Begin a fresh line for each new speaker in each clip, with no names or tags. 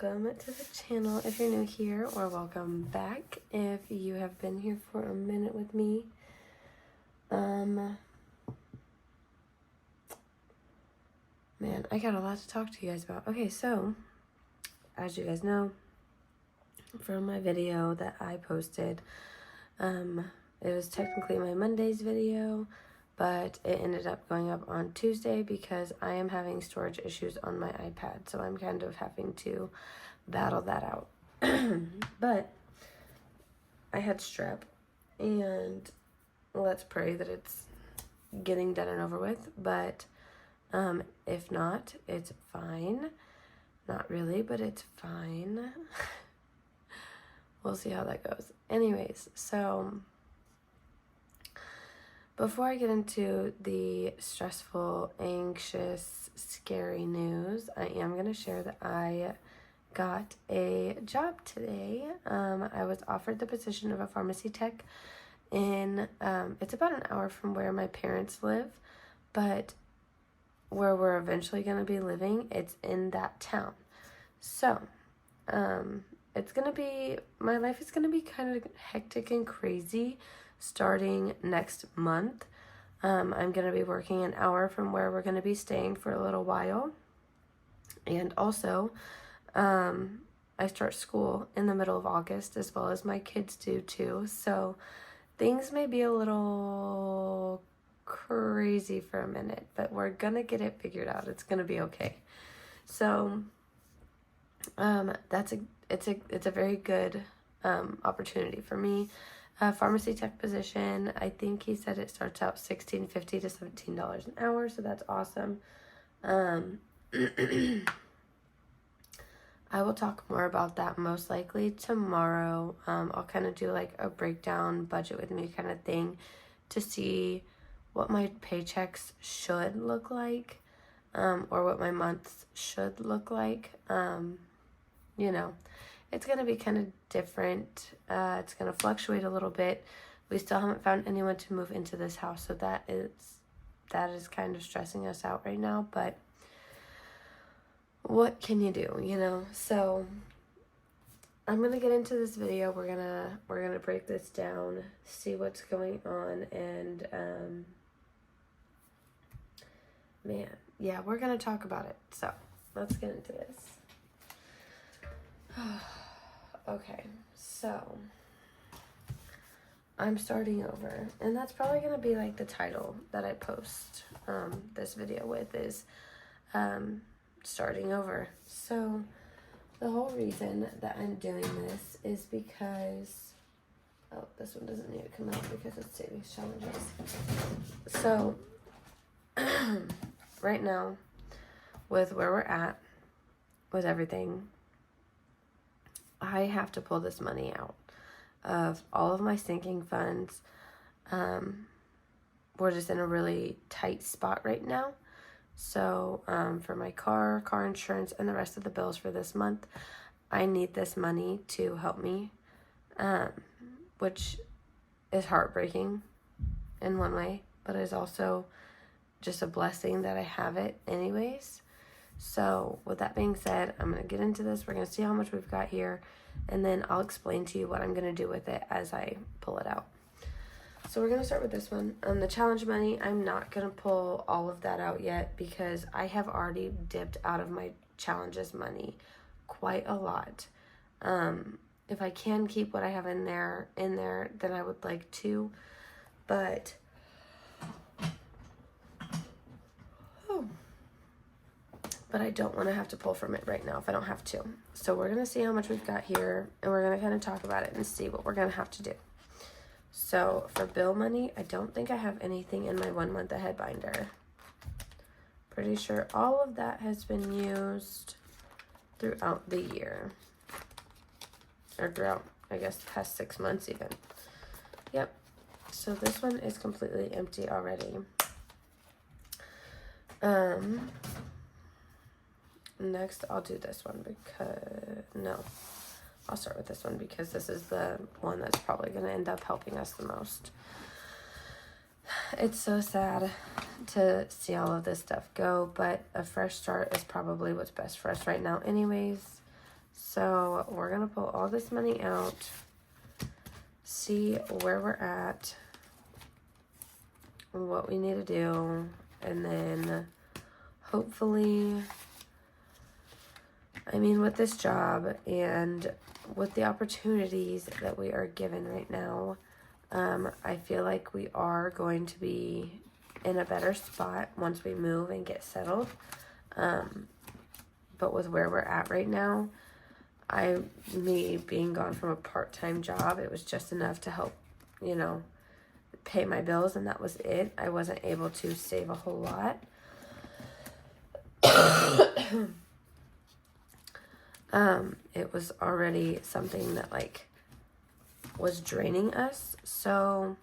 welcome to the channel if you're new here, or welcome back if you have been here for a minute with me. Man, I got a lot to talk to you guys about. Okay, so as you guys know from my video that I posted, it was technically my Monday's video, but it ended up going up on Tuesday because I am having storage issues on my iPad. So I'm kind of having to battle that out. But I had strep, and let's pray that it's getting done and over with. But if not, it's fine. Not really, but it's fine. We'll see how that goes. Anyways, so before I get into the stressful, anxious, scary news, I am going to share that I got a job today. I was offered the position of a pharmacy tech in, it's about an hour from where my parents live, but where we're eventually going to be living, it's in that town. So, it's going to be, my life is going to be kind of hectic and crazy starting next month. I'm going to be working an hour from where we're going to be staying for a little while. And also, I start school in the middle of August, as well as my kids do too. So things may be a little crazy for a minute, but we're going to get it figured out. It's going to be okay. So, it's a very good, opportunity for me. Pharmacy tech position, I think he said it starts out $16.50 to $17 an hour, so that's awesome. I will talk more about that most likely tomorrow. I'll kind of do like a breakdown budget with me kind of thing to see what my paychecks should look like, or what my months should look like. You know, it's going to be kind of different. It's going to fluctuate a little bit. We still haven't found anyone to move into this house, so that is kind of stressing us out right now, but what can you do, you know? So I'm going to get into this video. We're going to break this down, see what's going on, and man, yeah, we're going to talk about it. So, let's get into this. Okay, so I'm starting over, and that's probably going to be like the title that I post this video with is starting over. So the whole reason that I'm doing this is because, oh, this one doesn't need to come out because it's savings challenges. So right now, with where we're at with everything, I have to pull this money out of all of my sinking funds. We're just in a really tight spot right now. So for my car insurance, and the rest of the bills for this month, I need this money to help me, which is heartbreaking in one way, but is also just a blessing that I have it anyways. So with that being said, I'm going to get into this. We're going to see how much we've got here, and then I'll explain to you what I'm going to do with it as I pull it out. So we're going to start with this one. The challenge money, I'm not going to pull all of that out yet because I have already dipped out of my challenges money quite a lot. If I can keep what I have in there, then I would like to, but I don't want to have to pull from it right now if I don't have to. So we're going to see how much we've got here, and we're going to kind of talk about it and see what we're going to have to do. So for bill money, I don't think I have anything in my 1 month ahead binder. Pretty sure all of that has been used throughout the year. Or throughout, I guess, the past 6 months even. Yep. So this one is completely empty already. Next, I'll do this one because, no, I'll start with this one because this is the one that's probably going to end up helping us the most. It's so sad to see all of this stuff go, but a fresh start is probably what's best for us right now anyways. So we're going to pull all this money out, see where we're at, what we need to do, and then hopefully, I mean, with this job and with the opportunities that we are given right now, I feel like we are going to be in a better spot once we move and get settled. But with where we're at right now, me being gone from a part-time job, it was just enough to help, pay my bills, and that was it. I wasn't able to save a whole lot. It was already something that was draining us. So,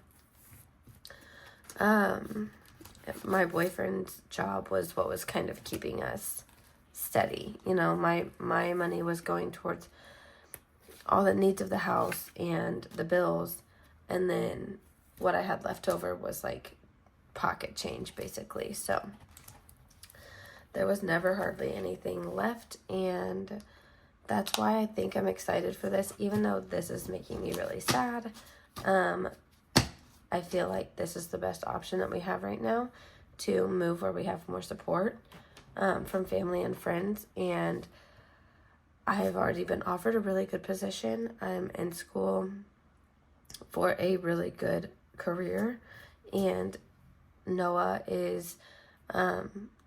my boyfriend's job was what was kind of keeping us steady. My money was going towards all the needs of the house and the bills, and then what I had left over was pocket change, basically. So there was never hardly anything left, and that's why I think I'm excited for this, even though this is making me really sad. I feel like this is the best option that we have right now to move where we have more support from family and friends, and I've already been offered a really good position. I'm in school for a really good career, and Noah is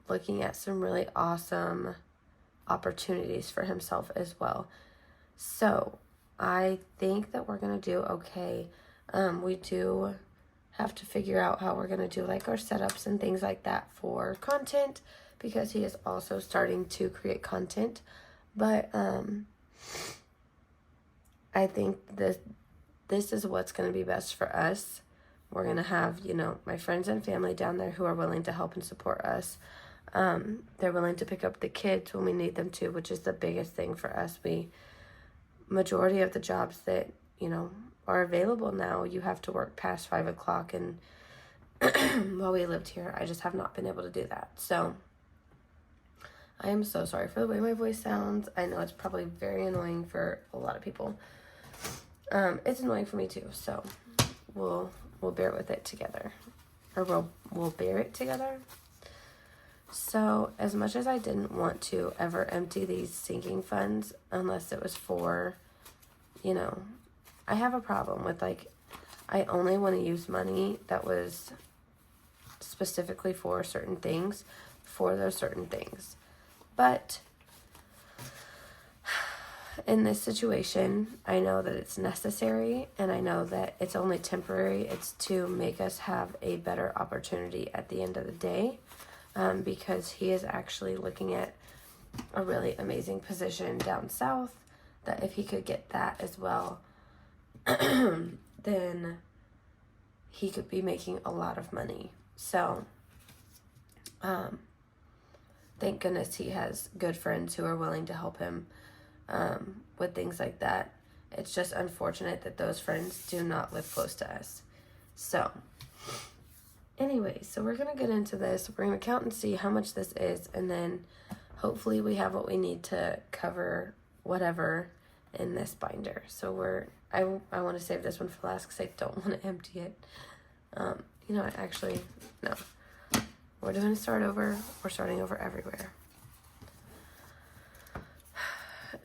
looking at some really awesome opportunities for himself as well. So I think that we're going to do okay. We do have to figure out how we're going to do our setups and things like that for content, because he is also starting to create content. But I think this is what's going to be best for us. We're going to have, my friends and family down there who are willing to help and support us. They're willing to pick up the kids when we need them to, which is the biggest thing for us. Majority of the jobs that, are available now, you have to work past 5 o'clock. And while we lived here, I just have not been able to do that. So I am so sorry for the way my voice sounds. I know it's probably very annoying for a lot of people. It's annoying for me too. So we'll bear with it together, or we'll bear it together. So as much as I didn't want to ever empty these sinking funds, unless it was for, I have a problem with I only want to use money that was specifically for certain things, for those certain things. But in this situation, I know that it's necessary, and I know that it's only temporary. It's to make us have a better opportunity at the end of the day, because he is actually looking at a really amazing position down south, that if he could get that as well, then he could be making a lot of money. So thank goodness he has good friends who are willing to help him with things like that. It's just unfortunate that those friends do not live close to us. So anyway, so we're going to get into this. We're going to count and see how much this is, and then hopefully we have what we need to cover whatever in this binder. So I want to save this one for last because I don't want to empty it. Actually, no. We're doing a start over. We're starting over everywhere.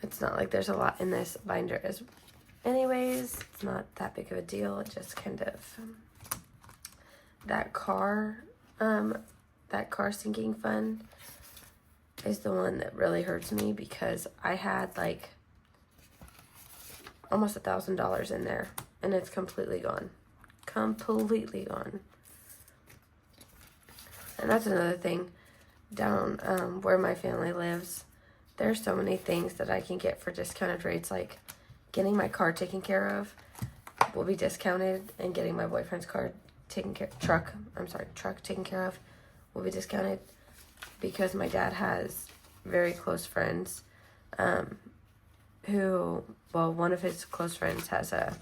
It's not like there's a lot in this binder anyways. It's not that big of a deal. It just kind of, that car sinking fund is the one that really hurts me, because I had almost $1,000 in there, and it's completely gone. Completely gone. And that's another thing. Down where my family lives, there's so many things that I can get for discounted rates, like getting my car taken care of will be discounted, and getting my boyfriend's truck taken care of will be discounted, because my dad has very close friends one of his close friends has a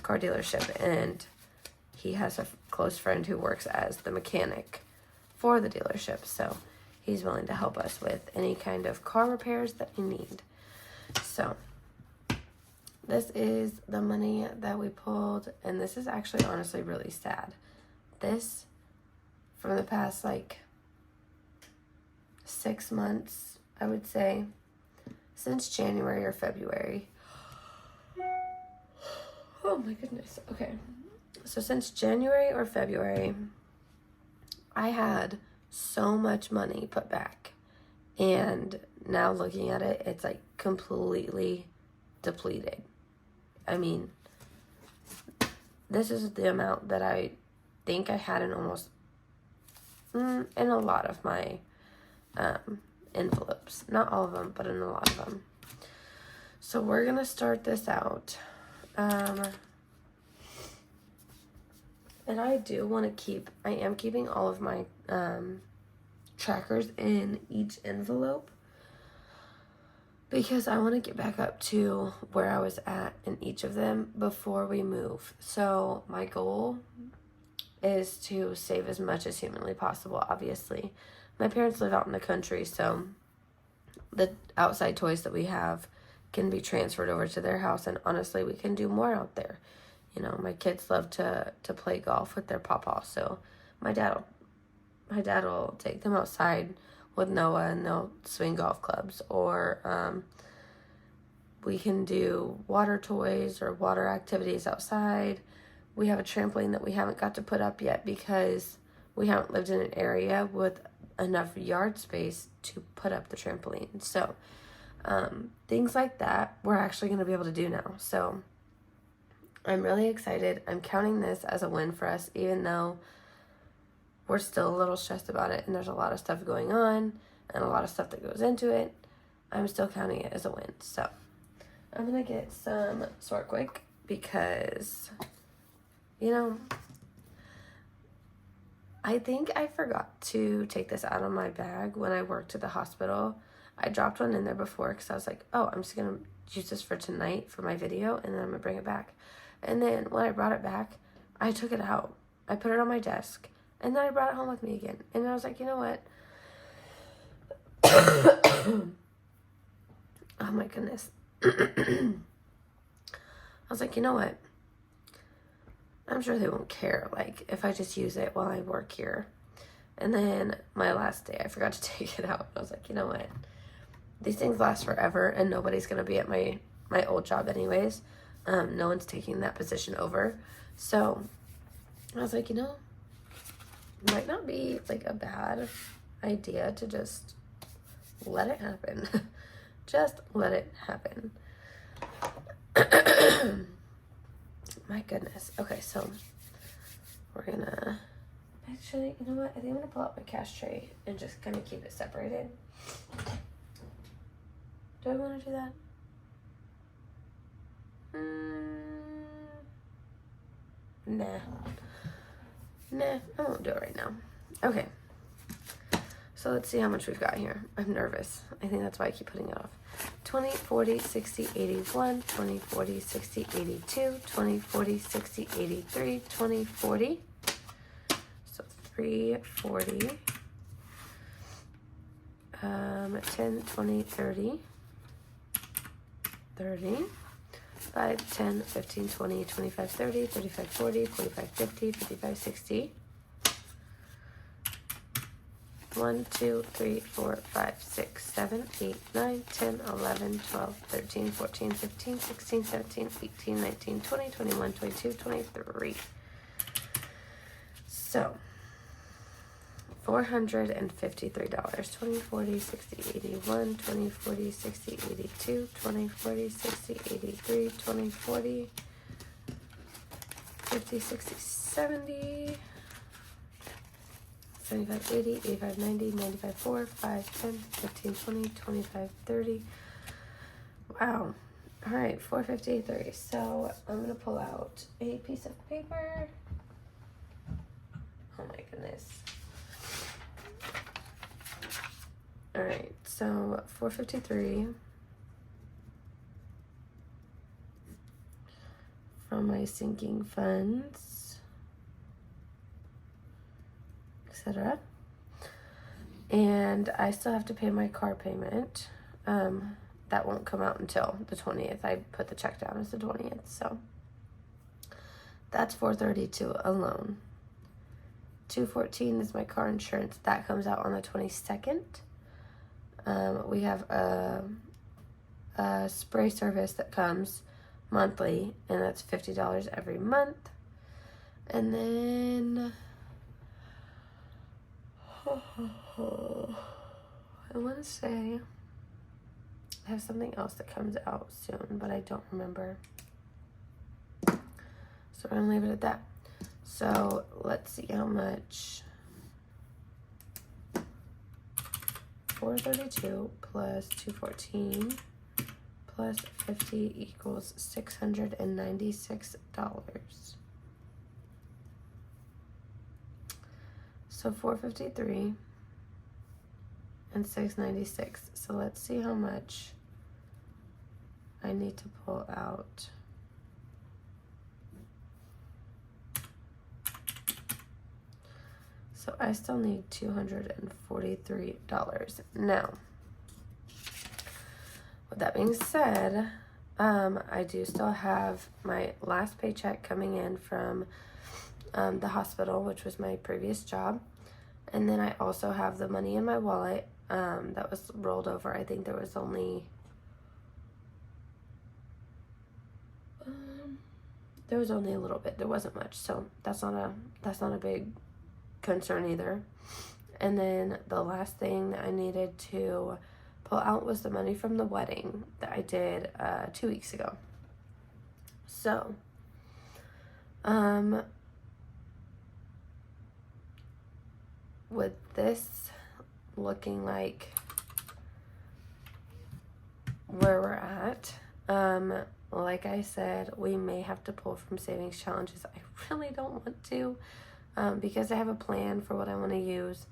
car dealership, and he has a close friend who works as the mechanic for the dealership. So he's willing to help us with any kind of car repairs that we need. So this is the money that we pulled, and this is actually honestly really sad. This, from the past like 6 months, I would say, since January or February. Oh my goodness. Okay. So since January or February, I had so much money put back. And now looking at it, it's like completely depleted. I mean, this is the amount that I think I had in almost, in a lot of my envelopes. Not all of them, but in a lot of them. So we're going to start this out. And I do want to I am keeping all of my trackers in each envelope, because I want to get back up to where I was at in each of them before we move. So my goal is to save as much as humanly possible, obviously. My parents live out in the country, so the outside toys that we have can be transferred over to their house, and honestly, we can do more out there. You know, my kids love to play golf with their pawpaw, so my dad will take them outside with Noah, and they'll swing golf clubs, or we can do water toys or water activities outside. We have a trampoline that we haven't got to put up yet because we haven't lived in an area with enough yard space to put up the trampoline. So things like that we're actually going to be able to do now. So I'm really excited. I'm counting this as a win for us, even though we're still a little stressed about it and there's a lot of stuff going on and a lot of stuff that goes into it. I'm still counting it as a win. So I'm going to get some Sort Quick because, you know, I think I forgot to take this out of my bag when I worked at the hospital. I dropped one in there before because I was like, oh, I'm just going to use this for tonight for my video, and then I'm going to bring it back. And then when I brought it back, I took it out. I put it on my desk, and then I brought it home with me again. And I was like, you know what? Oh my goodness. I was like, you know what? I'm sure they won't care, like, if I just use it while I work here. And then my last day, I forgot to take it out. I was like, you know what? These things last forever, and nobody's going to be at my old job anyways. No one's taking that position over. So I was like, you know, it might not be, like, a bad idea to just let it happen. Just let it happen. My goodness. Okay, so we're gonna, actually, you know what? I think I'm gonna pull out my cash tray and just kind of keep it separated. Do I want to do that? Nah, I won't do it right now. Okay. So let's see how much we've got here. I'm nervous. I think that's why I keep putting it off. 20, 40, 60, 81, 20, 40, 60, 82, 20, 40, 60, 83, 20, 40. So 340. 10, 20, 30. 30. 5, 10, 15, 20, 25, 30, 35, 40, 45, 50, 55, 60. 1, 2, 3, 4, 5, 6, 7, 8, 9, 10, 11, 12, 13, 14, 15, 16, 17, 18, 19, 20, 21, 22, 23. So, $453. 20, 40, 60, 81, 20, 40, 60, 82, 20, 40, 60, 83, 20, 40, 50, 60, 70. 75, 80, 85, 90, 95, 4, 5, 10, 15, 20, 25, 30. Wow. All right, 453. So I'm going to pull out a piece of paper. Oh my goodness. All right, so 453 from my sinking funds, etc. And I still have to pay my car payment. that won't come out until the 20th. I put the check down as the 20th, so that's $432 alone. $214 is my car insurance. That comes out on the 22nd. We have a spray service that comes monthly, and that's $50 every month. And then I want to say I have something else that comes out soon, but I don't remember. So we're going to leave it at that. So let's see how much. 432 plus 214 plus 50 equals $696. So 453 and 696. So let's see how much I need to pull out. So I still need $243. Now, with that being said, I do still have my last paycheck coming in from the hospital, which was my previous job. And then I also have the money in my wallet that was rolled over. I think there was only a little bit. There wasn't much, so that's not a big concern either. And then the last thing that I needed to pull out was the money from the wedding that I did 2 weeks ago. So with this looking like where we're at, like I said, we may have to pull from savings challenges. I really don't want to, because I have a plan for what I want to use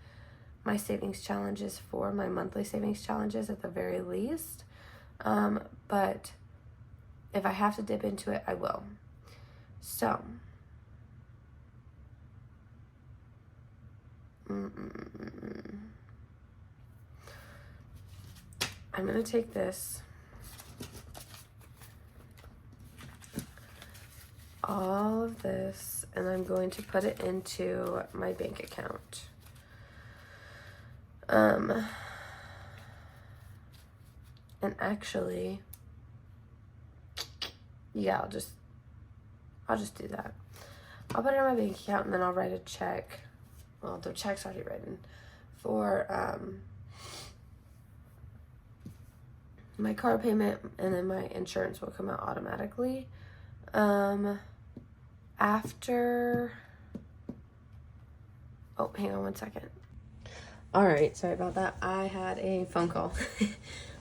my savings challenges for, my monthly savings challenges at the very least. But if I have to dip into it, I will. So, I'm going to take this, all of this, and I'm going to put it into my bank account. And actually, yeah, I'll just do that. I'll put it in my bank account, and then I'll write a check. Well, the check's already written for my car payment, and then my insurance will come out automatically. After, oh, hang on one second. All right, sorry about that. I had a phone call.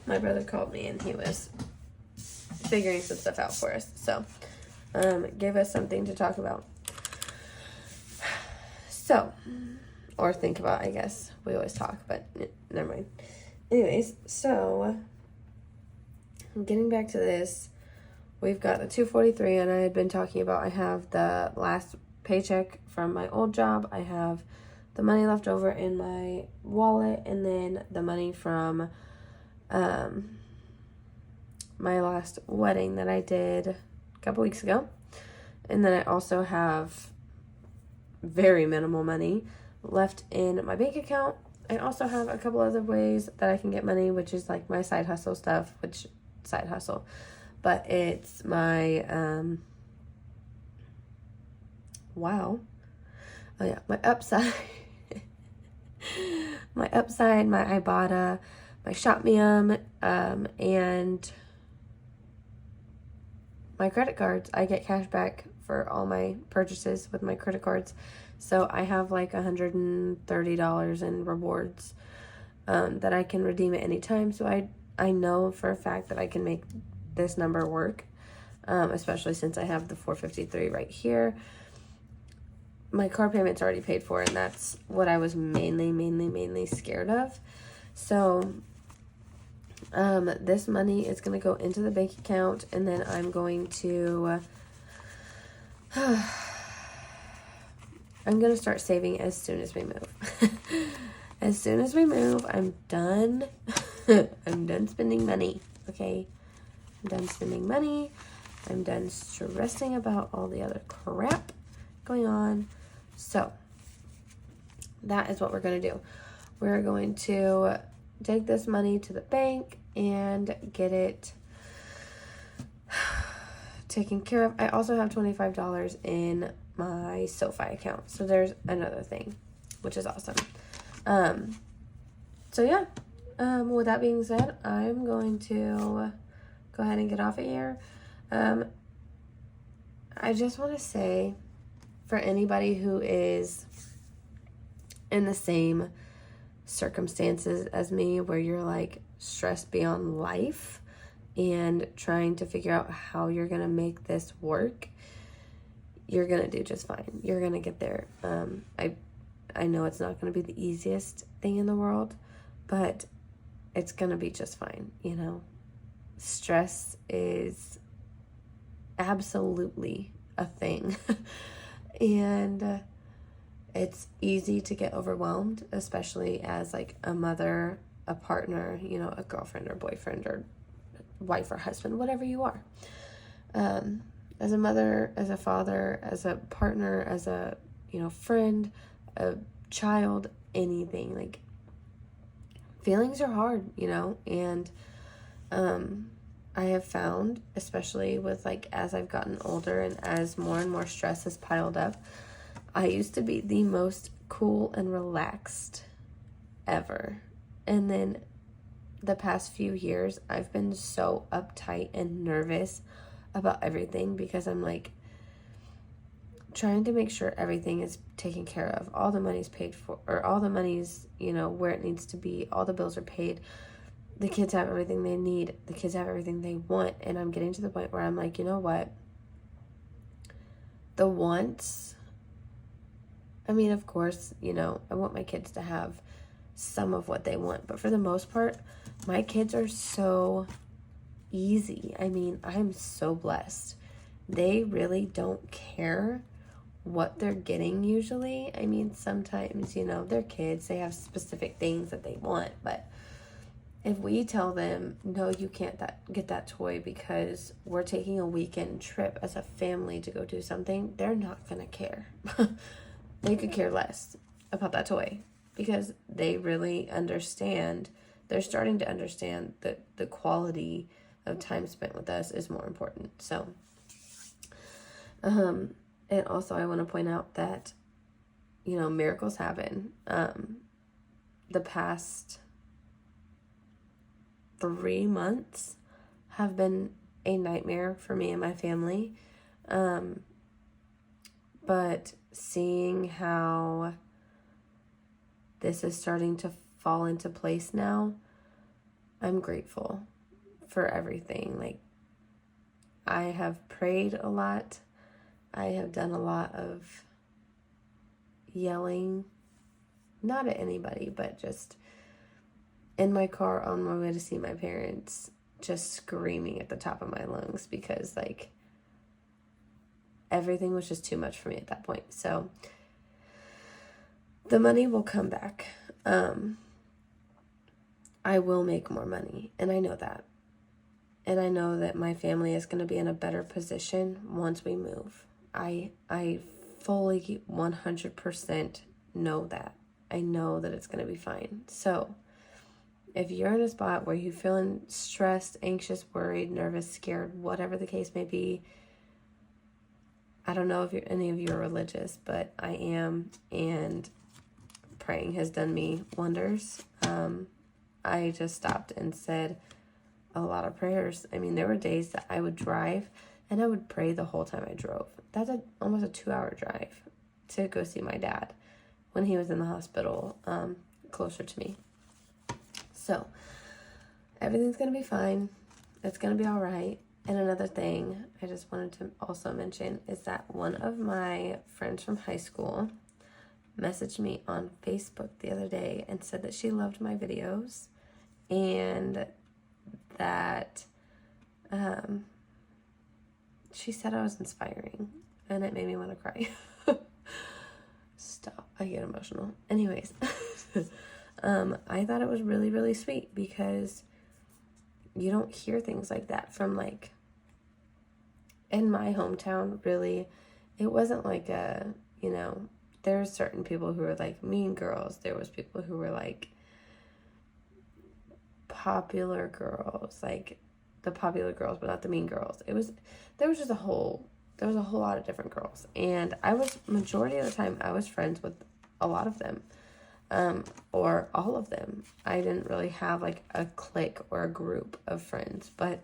My brother called me, and he was figuring some stuff out for us. So, gave us something to talk about. So, or think about, I guess. We always talk, but never mind. Anyways, so, getting back to this, we've got the 243, and I had been talking about I have the last paycheck from my old job. I have the money left over in my wallet, and then the money from my last wedding that I did a couple weeks ago. And then I also have very minimal money left in my bank account. I also have a couple other ways that I can get money, which is like my side hustle stuff, but it's my my upside my ibotta, my shopmium, and my credit cards. I get cash back for all my purchases with my credit cards, so I have like $130 in rewards that I can redeem at any time. So I know for a fact that I can make this number work, especially since I have the 453 right here. My car payment's already paid for, and that's what I was mainly scared of. So this money is going to go into the bank account, and then I'm going to I'm going to start saving as soon as we move. As soon as we move, I'm done. I'm done spending money. okay? I'm done spending money. I'm done stressing about all the other crap going on. So that is what we're going to do. We're going to take this money to the bank and get it taken care of. I also have $25 in my SoFi account. So there's another thing, which is awesome. So yeah, with that being said, I'm going to go ahead and get off of here. I just want to say, for anybody who is in the same circumstances as me, where you're like stressed beyond life and trying to figure out how you're going to make this work, you're going to do just fine. You're going to get there. I know it's not going to be the easiest thing in the world, but it's going to be just fine, you know. Stress is absolutely a thing. And it's easy to get overwhelmed, especially as like a mother, a partner, you know, a girlfriend or boyfriend or wife or husband, whatever you are. As a mother, as a father, as a partner, as a, you know, friend, a child, anything. Like, feelings are hard, you know, and I have found, especially with like as I've gotten older and as more and more stress has piled up, I used to be the most cool and relaxed ever. And then the past few years, I've been so uptight and nervous about everything because I'm like trying to make sure everything is taken care of. All the money's paid for, or all the money's, you know, where it needs to be. All the bills are paid. The kids have everything they need. The kids have everything they want. And I'm getting to the point where I'm like, you know what? The wants, I mean, of course, you know, I want my kids to have some of what they want. But for the most part, my kids are so easy. I mean, I'm so blessed. They really don't care what they're getting usually. I mean, sometimes, you know, they're kids. They have specific things that they want. But if we tell them, no, you can't get that toy because we're taking a weekend trip as a family to go do something, they're not going to care. They could care less about that toy because they really understand. They're starting to understand that the quality of time spent with us is more important. So, and also I want to point out that, you know, miracles happen. The past 3 months have been a nightmare for me and my family. But seeing how this is starting to fall into place now, I'm grateful for everything. Like, I have prayed a lot. I have done a lot of yelling, not at anybody, but just in my car on my way to see my parents, just screaming at the top of my lungs because, like, everything was just too much for me at that point. So the money will come back. I will make more money, and I know that. And I know that my family is going to be in a better position once we move. I fully 100% know that. I know that it's going to be fine. So if you're in a spot where you're feeling stressed, anxious, worried, nervous, scared, whatever the case may be, I don't know if any of you are religious, but I am, and praying has done me wonders. I just stopped and said a lot of prayers. I mean, there were days that I would drive and I would pray the whole time I drove. That's almost a 2-hour drive to go see my dad when he was in the hospital, closer to me. So everything's going to be fine. It's going to be all right. And another thing I just wanted to also mention is that one of my friends from high school messaged me on Facebook the other day and said that she loved my videos and that she said I was inspiring, and it made me want to cry. Stop, I get emotional. Anyways, I thought it was really, really sweet because you don't hear things like that from, like, in my hometown, really. It wasn't like a, you know, there's certain people who were like mean girls. There was people who were like popular girls, like the popular girls, but not the mean girls. There was a whole lot of different girls. And majority of the time, I was friends with a lot of them. Or all of them. I didn't really have like a clique or a group of friends, but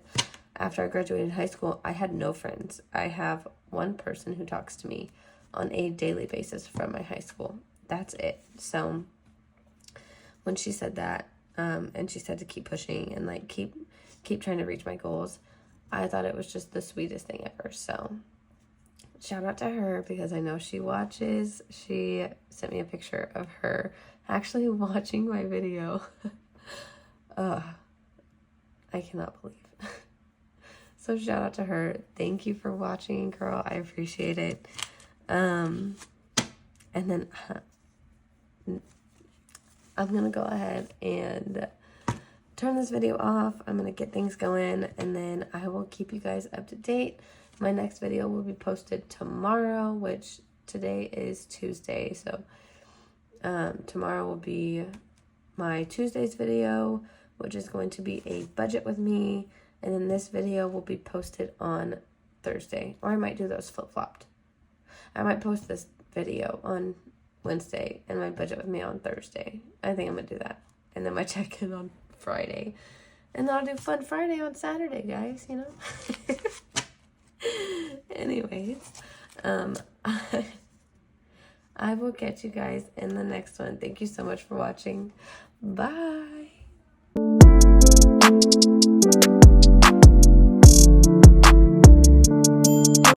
after I graduated high school, I had no friends. I have one person who talks to me on a daily basis from my high school. That's it. So when she said that, and she said to keep pushing and like keep trying to reach my goals, I thought it was just the sweetest thing ever. So shout out to her, because I know she watches. She sent me a picture of her actually watching my video. I cannot believe. So shout out to her. Thank you for watching, girl. I appreciate it. And then I'm gonna go ahead and turn this video off. I'm gonna get things going, and then I will keep you guys up to date. My next video will be posted tomorrow, which today is Tuesday, so tomorrow will be my Tuesday's video, which is going to be a budget with me, and then this video will be posted on Thursday, or I might do those flip-flopped. I might post this video on Wednesday and my budget with me on Thursday. I think I'm gonna do that, and then my check-in on Friday, and then I'll do Fun Friday on Saturday, guys, you know. Anyways, I will catch you guys in the next one. Thank you so much for watching. Bye.